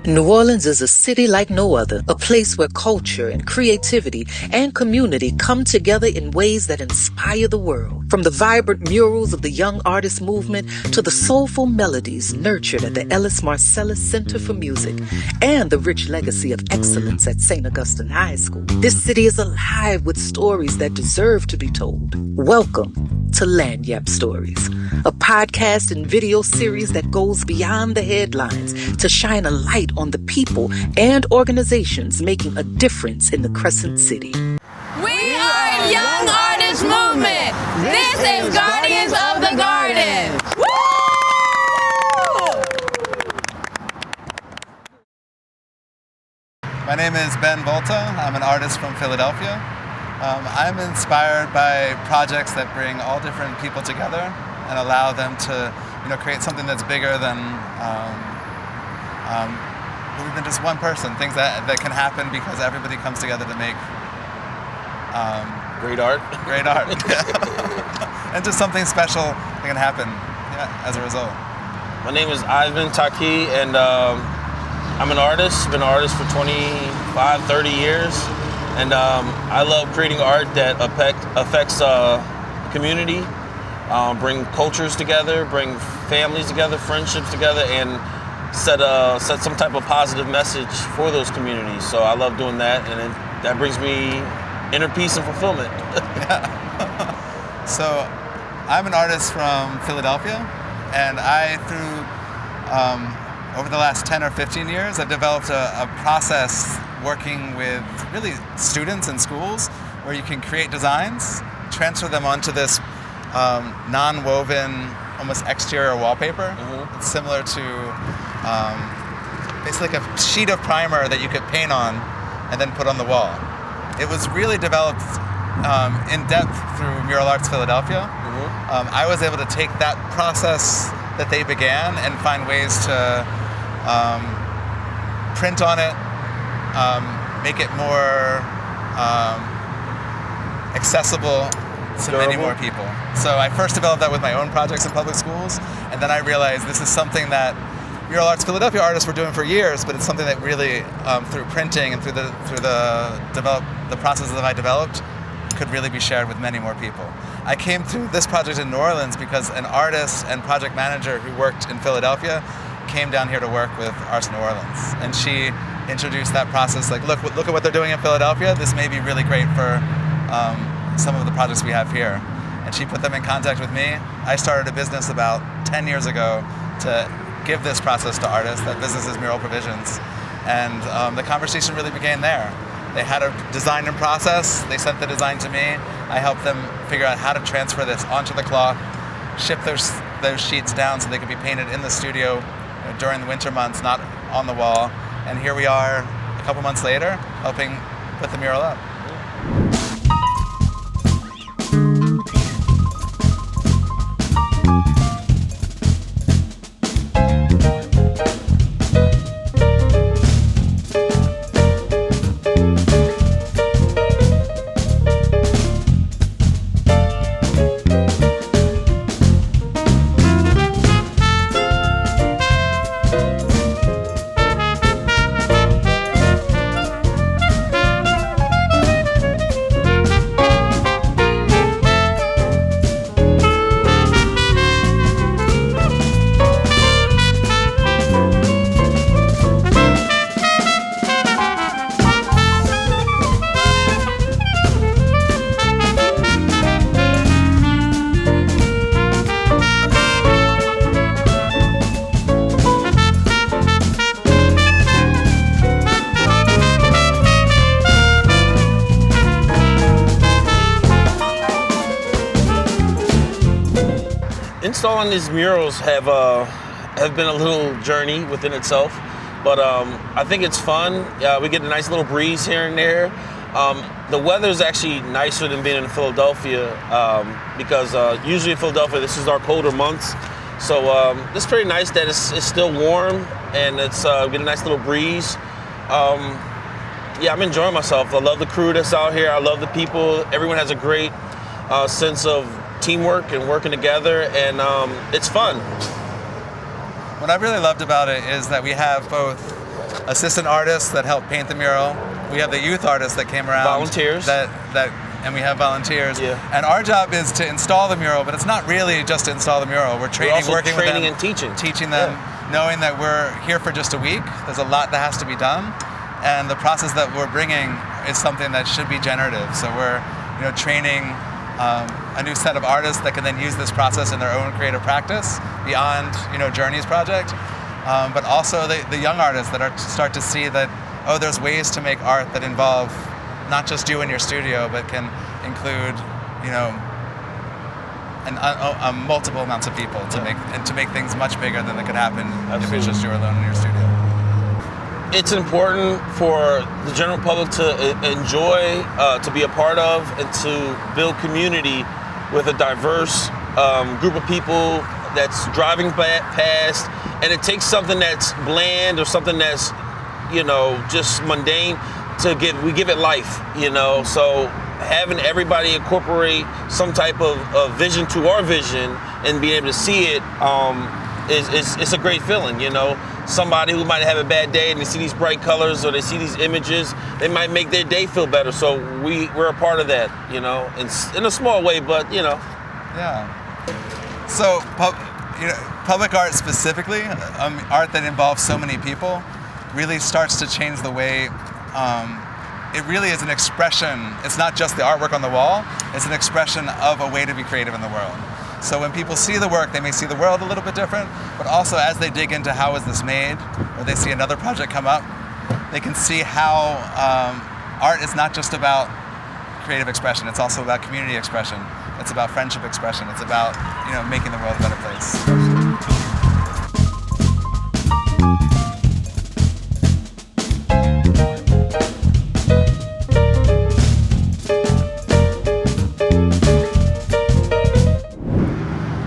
New Orleans is a city like no other, a place where culture and creativity and community come together in ways that inspire the world. From the vibrant murals of the young artist movement to the soulful melodies nurtured at the Ellis Marcellus Center for Music and the rich legacy of excellence at St. Augustine High School, this city is alive with stories that deserve to be told. Welcome to Lagniappe Stories, a podcast and video series that goes beyond the headlines to shine a light on the people and organizations making a difference in the Crescent City. We are Young Artist Movement. This is Guardians of the Garden. Woo! My name is Ben Volta. I'm an artist from Philadelphia. I'm inspired by projects that bring all different people together and allow them to, create something that's bigger than just one person. Things that can happen because everybody comes together to make great art. Great art, and just something special that can happen as a result. My name is Ivben Taqiy, and I'm an artist. Been an artist for 25, 30 years. And I love creating art that affects community, bring cultures together, bring families together, friendships together, and set some type of positive message for those communities. So I love doing that, and that brings me inner peace and fulfillment. So I'm an artist from Philadelphia, and over the last 10 or 15 years, I've developed a process working with really students in schools where you can create designs, transfer them onto this non-woven, almost exterior wallpaper. Mm-hmm. It's similar to basically like a sheet of primer that you could paint on and then put on the wall. It was really developed in depth through Mural Arts Philadelphia. Mm-hmm. I was able to take that process that they began and find ways to print on it, make it more accessible to many more people. So I first developed that with my own projects in public schools, and then I realized this is something that Mural Arts Philadelphia artists were doing for years, but it's something that really, through printing and through the processes that I developed, could really be shared with many more people. I came to this project in New Orleans because an artist and project manager who worked in Philadelphia came down here to work with Arts New Orleans, and she introduced that process. Like, look at what they're doing in Philadelphia. This may be really great for some of the projects we have here. And she put them in contact with me. I started a business about 10 years ago to give this process to artists. That business is Mural Provisions, and the conversation really began there. They had a design and process. They sent the design to me. I helped them figure out how to transfer this onto the cloth, ship those sheets down so they could be painted in the studio during the winter months, not on the wall. And here we are a couple months later, helping put the mural up. Installing these murals have been a little journey within itself, but I think it's fun. We get a nice little breeze here and there. The weather is actually nicer than being in Philadelphia because usually in Philadelphia this is our colder months. So it's pretty nice that it's still warm and it's get a nice little breeze. I'm enjoying myself. I love the crew that's out here. I love the people. Everyone has a great sense of teamwork and working together, and it's fun. What I really loved about it is that we have both assistant artists that help paint the mural. We have the youth artists that came around. Volunteers. And we have volunteers. Yeah. And our job is to install the mural, but it's not really just to install the mural. We're training, working with them, and teaching them, knowing that we're here for just a week. There's a lot that has to be done, and the process that we're bringing is something that should be generative. So we're, training a new set of artists that can then use this process in their own creative practice beyond, Journey's project, but also the young artists that start to see that, there's ways to make art that involve not just you in your studio, but can include, multiple amounts of people to make things much bigger than that could happen if it's just you alone in your studio. It's important for the general public to enjoy, to be a part of, and to build community with a diverse group of people that's driving past, and it takes something that's bland or something that's, just mundane we give it life, so having everybody incorporate some type of vision to our vision and being able to see it it's a great feeling. Somebody who might have a bad day and they see these bright colors or they see these images, they might make their day feel better. So we're a part of that, in a small way, but Yeah. So public art specifically, art that involves so many people, really starts to change the way. It really is an expression. It's not just the artwork on the wall. It's an expression of a way to be creative in the world. So when people see the work, they may see the world a little bit different, but also as they dig into how is this made, or they see another project come up, they can see how art is not just about creative expression. It's also about community expression. It's about friendship expression. It's about, making the world a better place.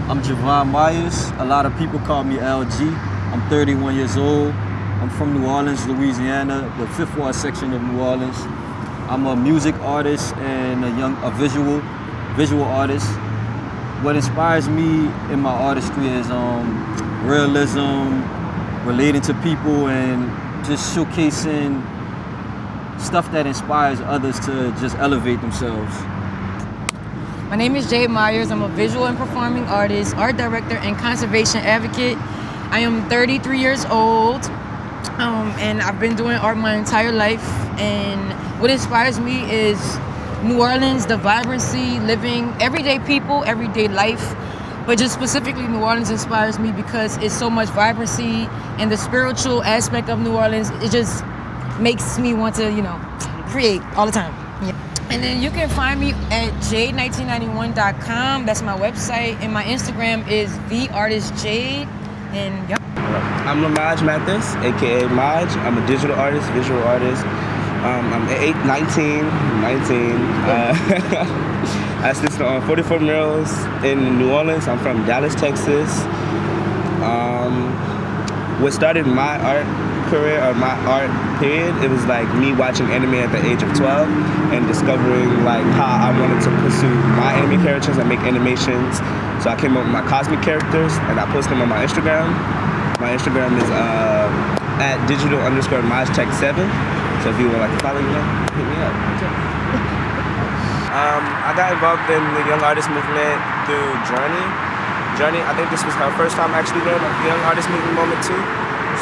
I'm Jahvon Meyers. A lot of people call me LG. I'm 31 years old. I'm from New Orleans, Louisiana, the Fifth Ward section of New Orleans. I'm a music artist and a visual artist. What inspires me in my artistry is realism, relating to people, and just showcasing stuff that inspires others to just elevate themselves. My name is Jade Meyers. I'm a visual and performing artist, art director, and conservation advocate. I am 33 years old, and I've been doing art my entire life. And what inspires me is New Orleans, the vibrancy, living everyday people, everyday life. But just specifically New Orleans inspires me because it's so much vibrancy, and the spiritual aspect of New Orleans, it just makes me want to, create all the time. Yeah. And then you can find me at jade1991.com. That's my website. And my Instagram is theartistjade. And yep. I'm Lamaj Mathis, aka Maj. I'm a digital artist, visual artist. I'm 19. I assist on 44 murals in New Orleans. I'm from Dallas, Texas. What started my art career or my art period, it was like me watching anime at the age of 12 and discovering like how I wanted to pursue my anime characters and make animations. So I came up with my cosmic characters and I posted them on my Instagram. My Instagram is at digital_MajTech7. So if you would like to follow me, hit me up. I got involved in the Young Artist Movement through Journey, I think this was her first time actually doing the Young Artist Movement moment too.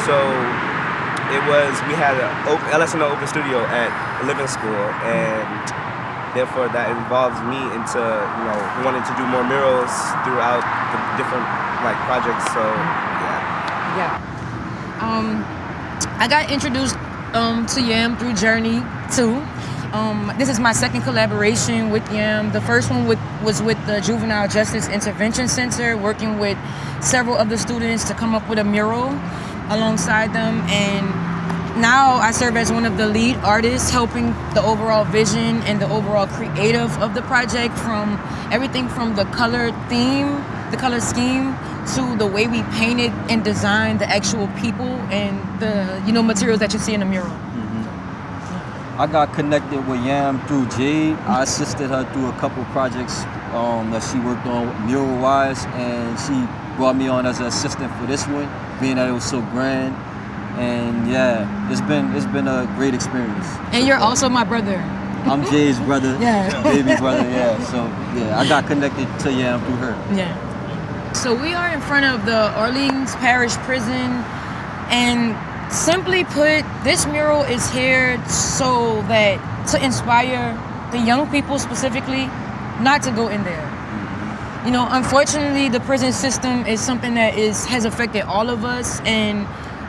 So we had an LSNO open studio at a living school, and therefore that involves me into wanting to do more murals throughout the different projects. So yeah. I got introduced to YAM through Journey too. This is my second collaboration with YAM. The first one was with the Juvenile Justice Intervention Center, working with several other students to come up with a mural alongside them. And now I serve as one of the lead artists, helping the overall vision and the overall creative of the project, from everything from the color theme, the color scheme, to the way we painted and designed the actual people and the materials that you see in the mural. I got connected with YAM through Jade. I assisted her through a couple projects that she worked on mural-wise, and she brought me on as an assistant for this one, being that it was so grand. And yeah, it's been a great experience. And you're also my brother. I'm Jay's brother, Yeah. baby brother, yeah. So yeah, I got connected to Yam through her. Yeah. So we are in front of the Orleans Parish Prison, and simply put, this mural is here so that to inspire the young people specifically not to go in there. You know, unfortunately, the prison system is something that has affected all of us, and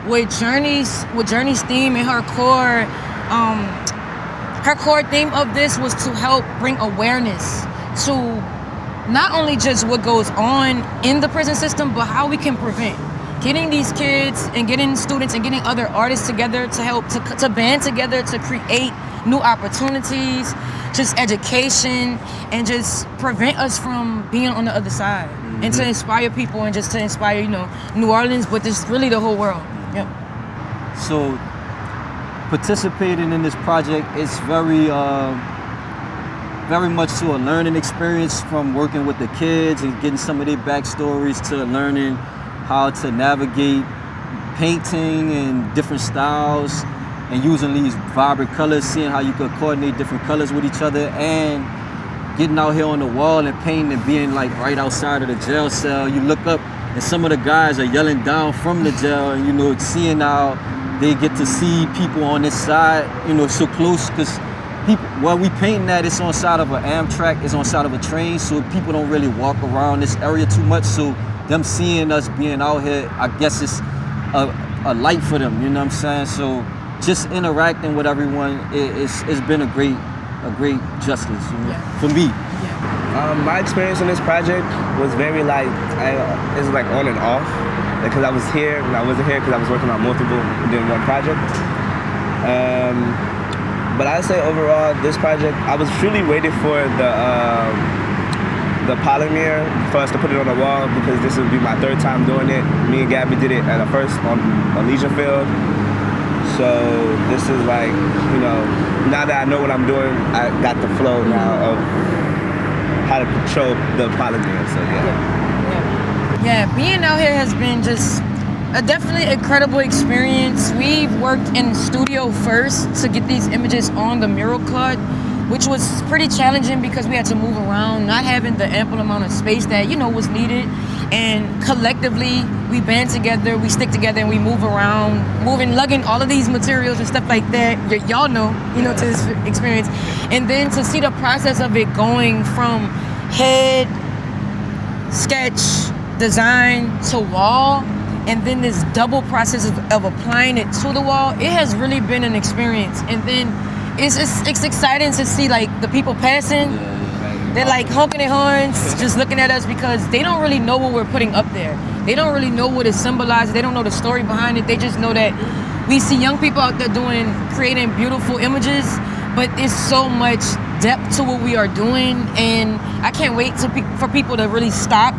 with Journey's theme and her core theme of this was to help bring awareness to not only just what goes on in the prison system, but how we can prevent. Getting these kids and getting students and getting other artists together to help to band together to create new opportunities, just education, and just prevent us from being on the other side. And to inspire people and just to inspire, you know, New Orleans, but just really the whole world. Yep. So participating in this project is very much to a learning experience, from working with the kids and getting some of their backstories to learning how to navigate painting and different styles and using these vibrant colors, seeing how you could coordinate different colors with each other, and getting out here on the wall and painting and being like right outside of the jail cell. You look up and some of the guys are yelling down from the jail, and you know, seeing how they get to see people on this side, you know, so close, because people, while we painting that, it's on side of an Amtrak, it's on side of a train, so people don't really walk around this area too much. So them seeing us being out here, I guess it's a light for them, you know what I'm saying? So just interacting with everyone, it's been a great justice, you know, for me. My experience in this project was very it's like on and off, because I was here and I wasn't here because I was working on multiple doing one project. But I'd say overall, this project, I was truly waiting for the polymer for us to put it on the wall, because this would be my third time doing it. Me and Gabby did it at first on Legion Field. So this is like, you know, now that I know what I'm doing, I got the flow now of how to control the polymer. So Yeah, being out here has been just a definitely incredible experience. We've worked in studio first to get these images on the mural card, which was pretty challenging because we had to move around, not having the ample amount of space that, you know, was needed. And collectively, we band together, we stick together, and we move around, lugging all of these materials and stuff like that. Y'all know, you know, to this experience. And then to see the process of it going from head, sketch, design to wall, and then this double process of applying it to the wall, it has really been an experience. And then it's exciting to see like the people passing. They're like honking their horns, just looking at us, because they don't really know what we're putting up there. They don't really know what it symbolizes. They don't know the story behind it. They just know that we see young people out there creating beautiful images, but there's so much depth to what we are doing. And I can't wait for people to really stop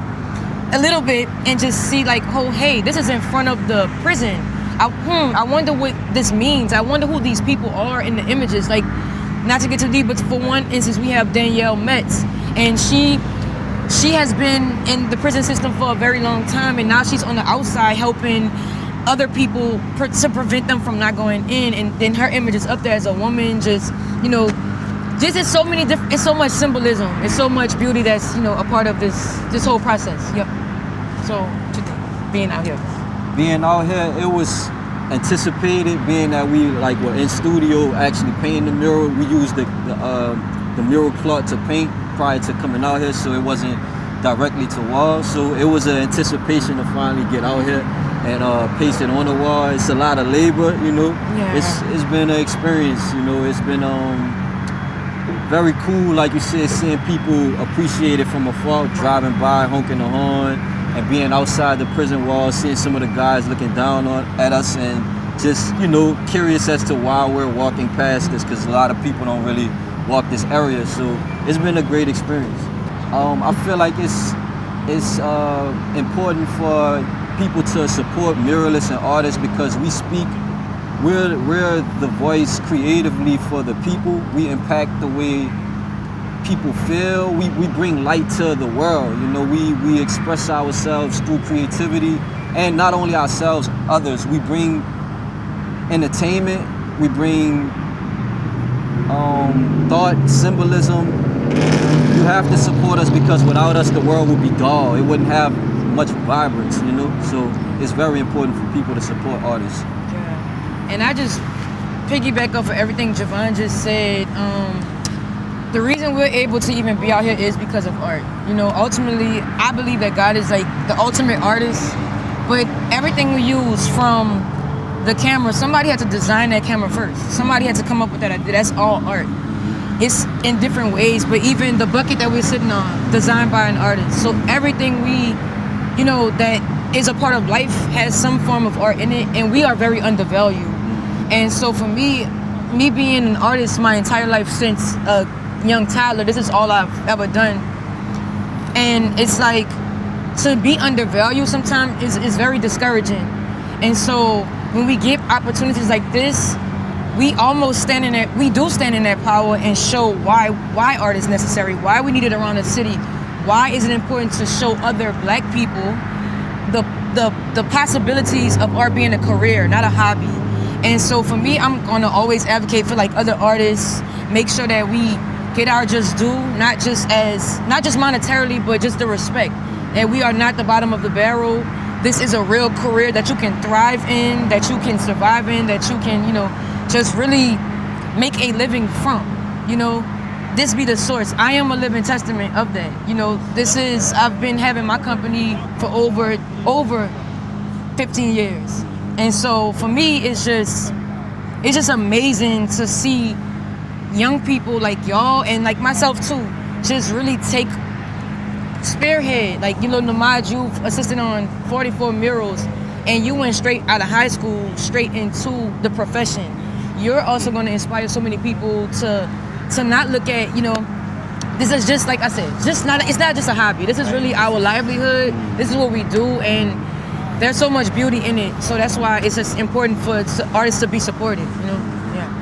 a little bit and just see like, oh, hey, this is in front of the prison. I wonder what this means. I wonder who these people are in the images. Like, not to get too deep, but for one instance, we have Danielle Metz, and she has been in the prison system for a very long time, and now she's on the outside helping other people to prevent them from not going in. And then her image is up there as a woman, just, you know, just it's so many different, it's so much symbolism, it's so much beauty that's, you know, a part of this whole process. Yep. So being out here. Being out here, it was anticipated, being that we like were in studio actually painting the mural. We used the mural cloth to paint prior to coming out here, so it wasn't directly to wall. So it was an anticipation to finally get out here and paste it on the wall. It's a lot of labor, you know. Yeah. It's been an experience, you know. It's been very cool, like you said, seeing people appreciate it from afar, driving by, honking the horn, and being outside the prison wall, seeing some of the guys looking down at us, and just, you know, curious as to why we're walking past this, because a lot of people don't really walk this area. So it's been a great experience. I feel like it's important for people to support muralists and artists, because we're the voice creatively for the people. We impact the way people feel. We bring light to the world. You know, we express ourselves through creativity, and not only ourselves, others. We bring entertainment. We bring thought, symbolism. You have to support us because without us, the world would be dull. It wouldn't have much vibrance, you know? So it's very important for people to support artists. Yeah. And I just piggyback off of everything Jahvon just said. The reason we're able to even be out here is because of art. You know, ultimately, I believe that God is like the ultimate artist, but everything we use from the camera, somebody had to design that camera first. Somebody had to come up with that idea. That's all art. It's in different ways, but even the bucket that we're sitting on, designed by an artist. So everything we, you know, that is a part of life has some form of art in it, and we are very undervalued. And so for me being an artist my entire life since a young toddler, this is all I've ever done. And it's like, to be undervalued sometimes is very discouraging. And so when we get opportunities like this, we almost stand in that, we do stand in that power and show why art is necessary, why we need it around the city, why is it important to show other Black people the possibilities of art being a career, not a hobby. And so for me, I'm gonna always advocate for like other artists, make sure that we get our just due, not just monetarily, but just the respect. That we are not the bottom of the barrel. This is a real career that you can thrive in, that you can survive in, that you can, you know, just really make a living from, you know. This be the source. I am a living testament of that. You know, I've been having my company for over 15 years. And so for me, it's just amazing to see young people like y'all and like myself too, just really take spearhead. Like, you know, Lamaj, you assisted on 44 murals and you went straight out of high school, straight into the profession. You're also going to inspire so many people to not look at, you know, this is just, like I said, it's not just a hobby. This is really our livelihood. This is what we do, and there's so much beauty in it. So that's why it's just important for artists to be supported, you know? Yeah.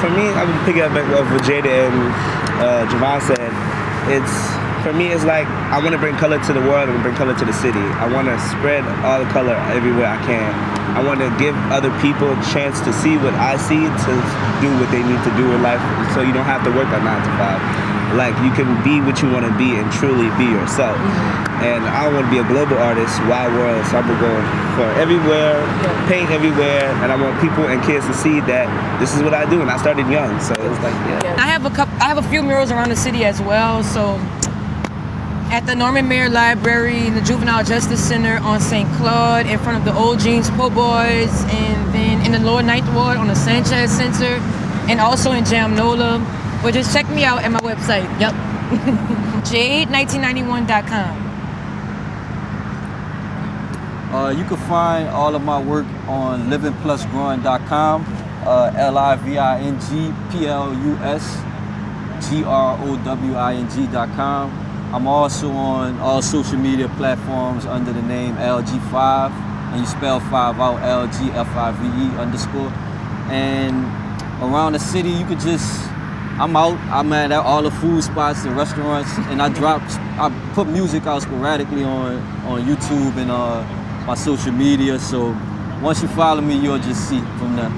For me, I would pick up what Jade and Jahvon said. For me, it's like I want to bring color to the world and bring color to the city. I want to spread all the color everywhere I can. I want to give other people a chance to see what I see, to do what they need to do in life, so you don't have to work a 9 to 5. Like, you can be what you want to be and truly be yourself. And I want to be a global artist, wide world, so I'm going to go for everywhere, paint everywhere, and I want people and kids to see that this is what I do, and I started young, so it's like, yeah. I have a few murals around the city as well, so at the Norman Mayer Library, in the Juvenile Justice Center on St. Claude, in front of the Old Jeans Po' Boys, and then in the Lower Ninth Ward on the Sanchez Center, and also in Jamnola. But just check me out at my website. Yep. Jade1991.com. You can find all of my work on livingplusgrowing.com, livingplusgrowing.com. I'm also on all social media platforms under the name LG5, and you spell 5 out, LGFIVE_. And around the city, you could just, I'm at all the food spots and restaurants, and I put music out sporadically on YouTube and my social media. So once you follow me, you'll just see from there.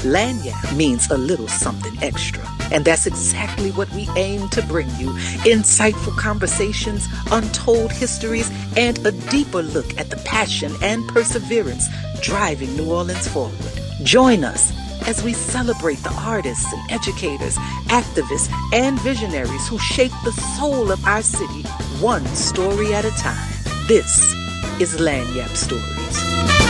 Lagniappe means a little something extra. And that's exactly what we aim to bring you. Insightful conversations, untold histories, and a deeper look at the passion and perseverance driving New Orleans forward. Join us as we celebrate the artists and educators, activists, and visionaries who shape the soul of our city, one story at a time. This is Lagniappe Stories.